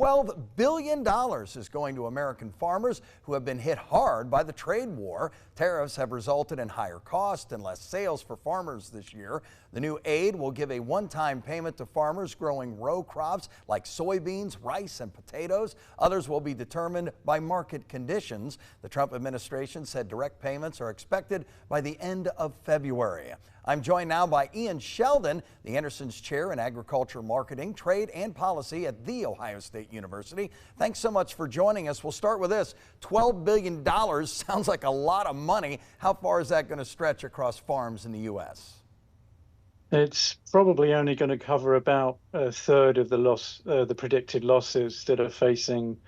$12 billion is going to American farmers who have been hit hard by the trade war. Tariffs have resulted in higher costs and less sales for farmers this year. The new aid will give a one-time payment to farmers growing row crops like soybeans, rice, and potatoes. Others will be determined by market conditions. The Trump administration said direct payments are expected by the end of February. I'm joined now by Ian Sheldon, the Anderson's Chair in Agriculture, Marketing, Trade, and Policy at The Ohio State University. Thanks so much for joining us. We'll start with this. $12 billion sounds like a lot of money. How far is that going to stretch across farms in the U.S.? It's probably only going to cover about a third of the predicted losses that are facing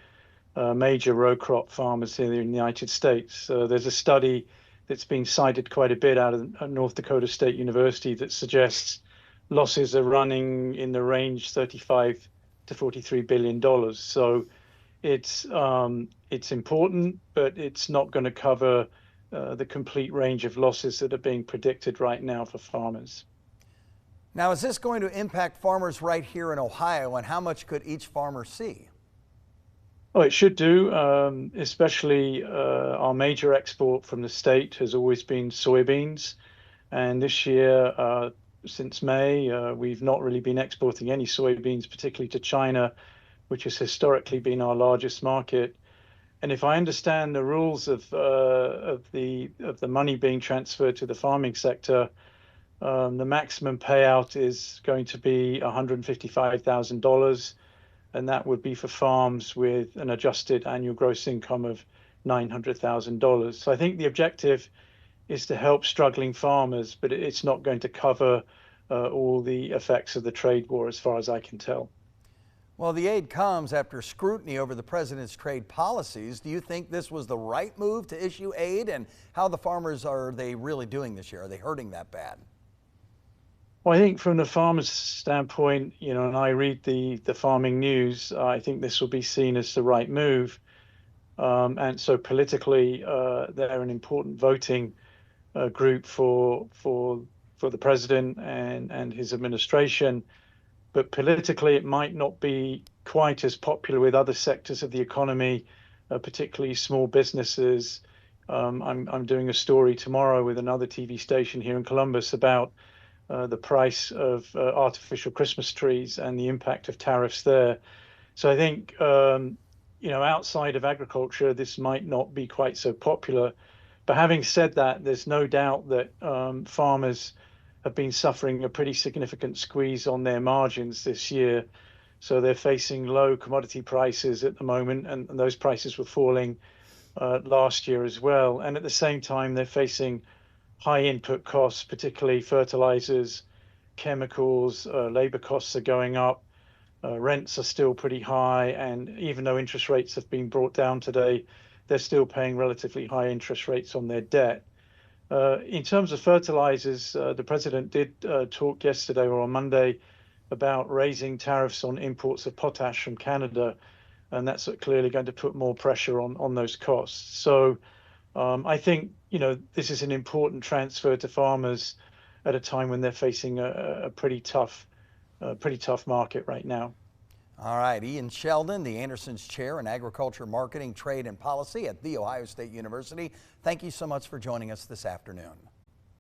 major row crop farmers here in the United States. There's a study that's been cited quite a bit out of North Dakota State University that suggests losses are running in the range $35 to $43 billion. So it's important, but it's not going to cover the complete range of losses that are being predicted right now for farmers. Now, is this going to impact farmers right here in Ohio, and how much could each farmer see? Oh, it should do, especially our major export from the state has always been soybeans. And this year, since May, we've not really been exporting any soybeans, particularly to China, which has historically been our largest market. And if I understand the rules of the money being transferred to the farming sector, the maximum payout is going to be $155,000. And that would be for farms with an adjusted annual gross income of $900,000. So I think the objective is to help struggling farmers, but it's not going to cover all the effects of the trade war, as far as I can tell. Well, the aid comes after scrutiny over the president's trade policies. Do you think this was the right move to issue aid? And how the farmers are they really doing this year? Are they hurting that bad? Well, I think from the farmer's standpoint, and I read the farming news, I think this will be seen as the right move. And so politically, they're an important voting group for the president and his administration. But politically, it might not be quite as popular with other sectors of the economy, particularly small businesses. I'm doing a story tomorrow with another TV station here in Columbus about the price of artificial Christmas trees and the impact of tariffs there. So I think, outside of agriculture, this might not be quite so popular. But having said that, there's no doubt that farmers have been suffering a pretty significant squeeze on their margins this year. So they're facing low commodity prices at the moment, and those prices were falling last year as well. And at the same time, they're facing high input costs, particularly fertilizers, chemicals, labor costs are going up, rents are still pretty high, and even though interest rates have been brought down today, they're still paying relatively high interest rates on their debt. In terms of fertilizers, the president did talk yesterday or on Monday about raising tariffs on imports of potash from Canada, and that's clearly going to put more pressure on those costs. So I think, this is an important transfer to farmers at a time when they're facing a pretty tough market right now. All right, Ian Sheldon, the Anderson's Chair in Agriculture, Marketing, Trade, and Policy at The Ohio State University. Thank you so much for joining us this afternoon.